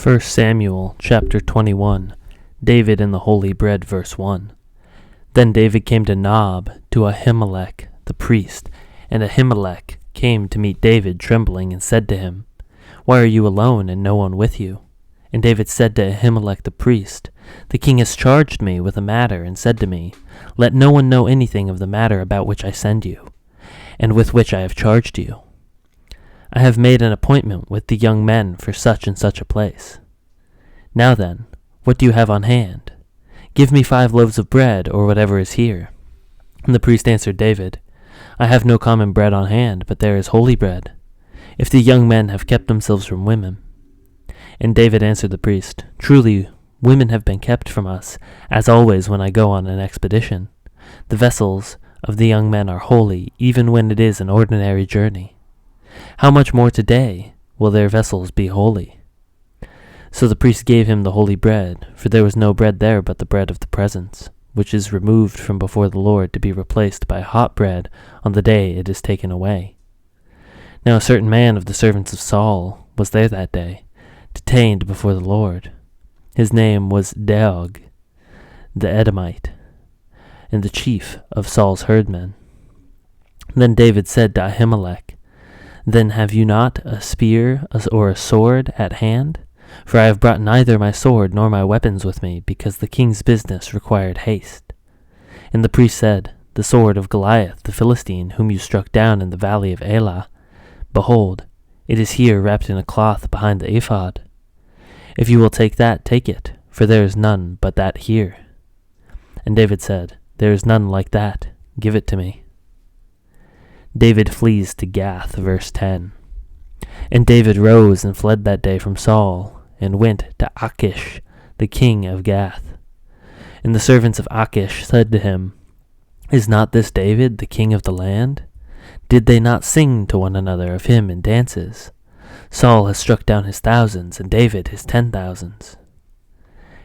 1 Samuel chapter 21, David and the Holy Bread, verse 1. Then David came to Nob, to Ahimelech the priest, and Ahimelech came to meet David trembling, and said to him, Why are you alone, and no one with you? And David said to Ahimelech the priest, The king has charged me with a matter, and said to me, Let no one know anything of the matter about which I send you, and with which I have charged you. I have made an appointment with the young men for such and such a place. Now then, what do you have on hand? Give me 5 loaves of bread, or whatever is here. And the priest answered David, I have no common bread on hand, but there is holy bread, if the young men have kept themselves from women. And David answered the priest, Truly, women have been kept from us, as always when I go on an expedition. The vessels of the young men are holy, even when it is an ordinary journey. How much more today will their vessels be holy? So the priest gave him the holy bread, for there was no bread there but the bread of the presence, which is removed from before the Lord to be replaced by hot bread on the day it is taken away. Now a certain man of the servants of Saul was there that day, detained before the Lord. His name was Doeg, the Edomite, and the chief of Saul's herdmen. Then David said to Ahimelech, Then have you not a spear or a sword at hand? For I have brought neither my sword nor my weapons with me, because the king's business required haste. And the priest said, The sword of Goliath, the Philistine, whom you struck down in the valley of Elah. Behold, it is here wrapped in a cloth behind the ephod. If you will take that, take it, for there is none but that here. And David said, There is none like that. Give it to me. David flees to Gath, verse 10. And David rose and fled that day from Saul, and went to Achish, the king of Gath. And the servants of Achish said to him, Is not this David, the king of the land? Did they not sing to one another of him in dances? Saul has struck down his thousands, and David his 10,000s.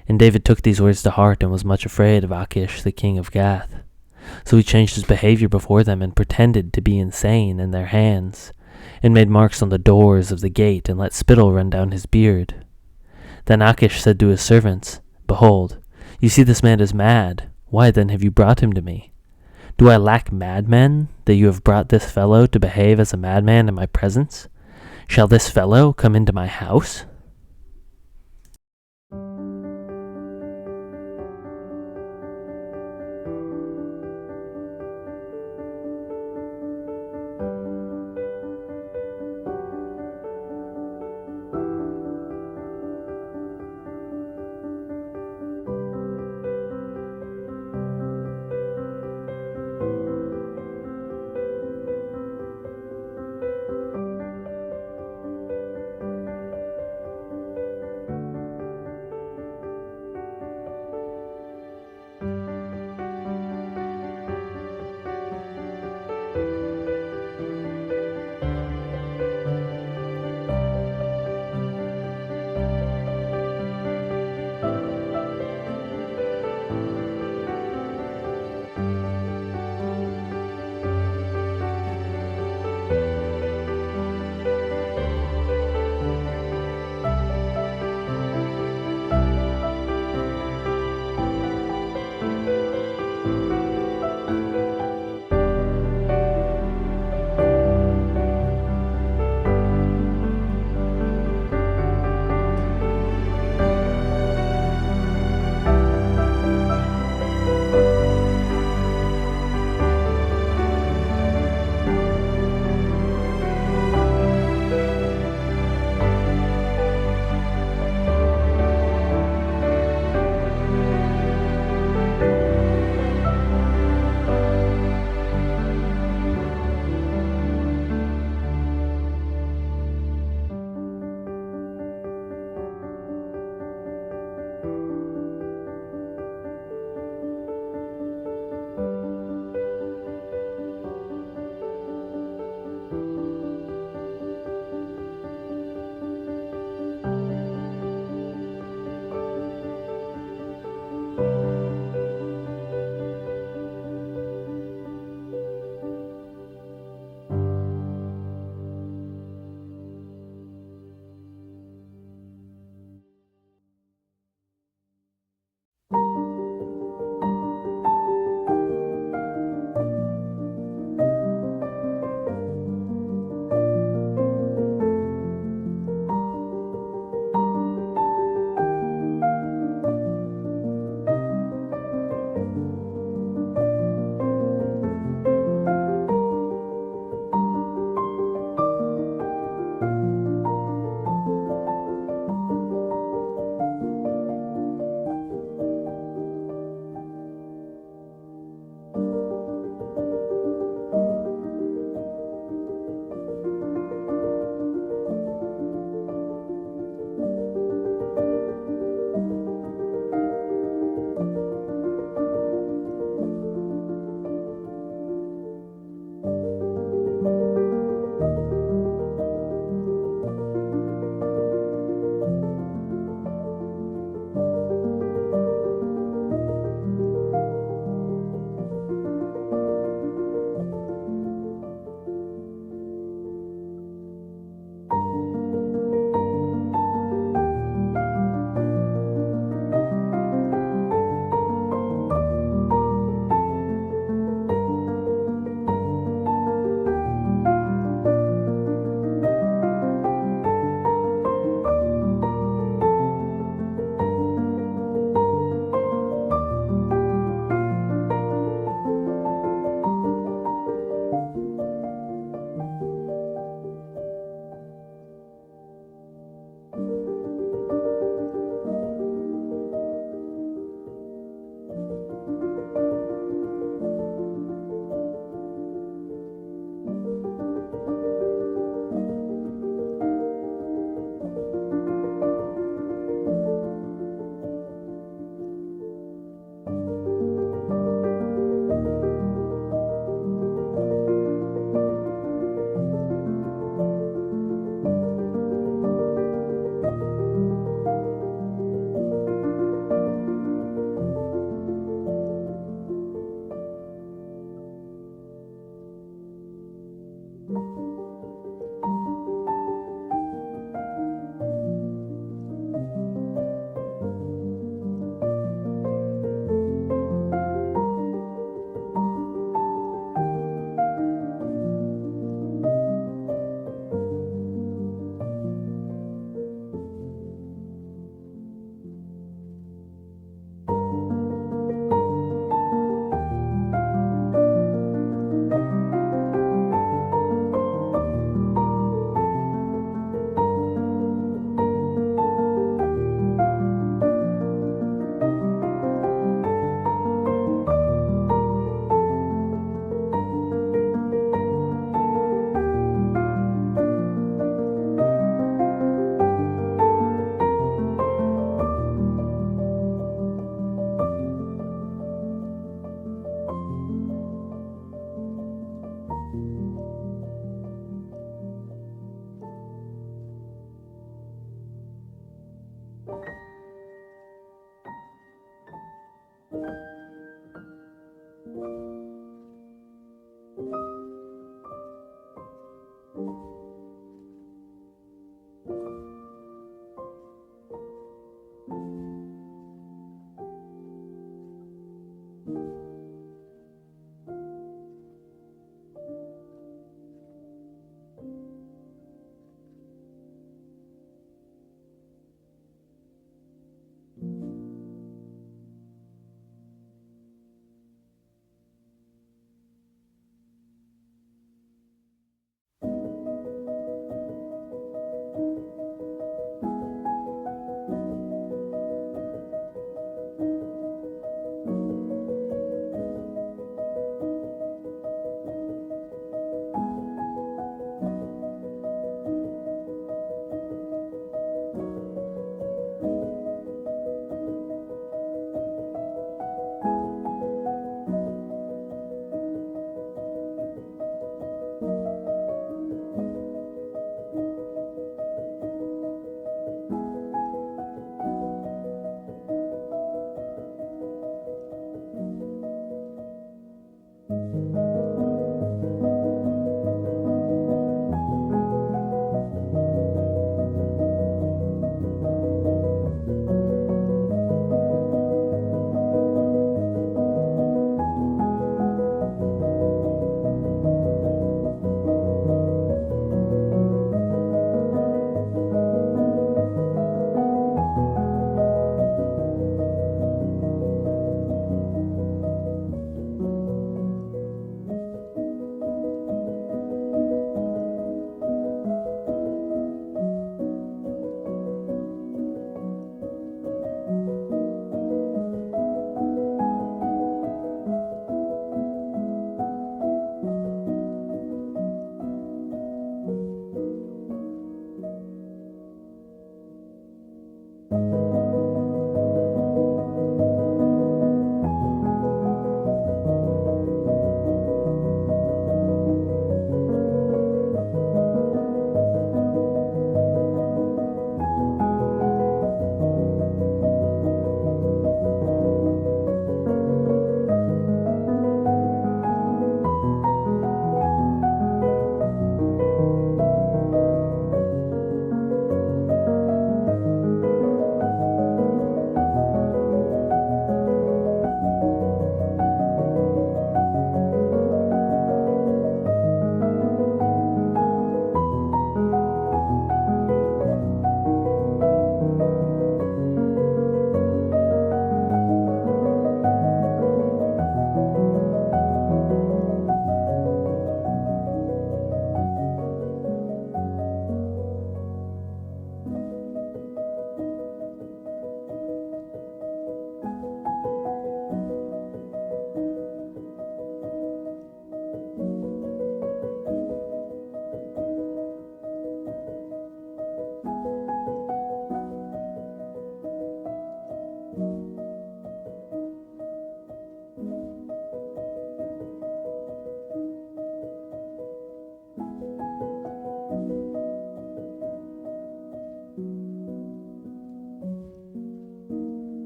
And David took these words to heart, and was much afraid of Achish, the king of Gath. So he changed his behavior before them, and pretended to be insane in their hands, and made marks on the doors of the gate, and let spittle run down his beard. Then Achish said to his servants, Behold, you see this man is mad. Why then have you brought him to me? Do I lack madmen, that you have brought this fellow to behave as a madman in my presence? Shall this fellow come into my house?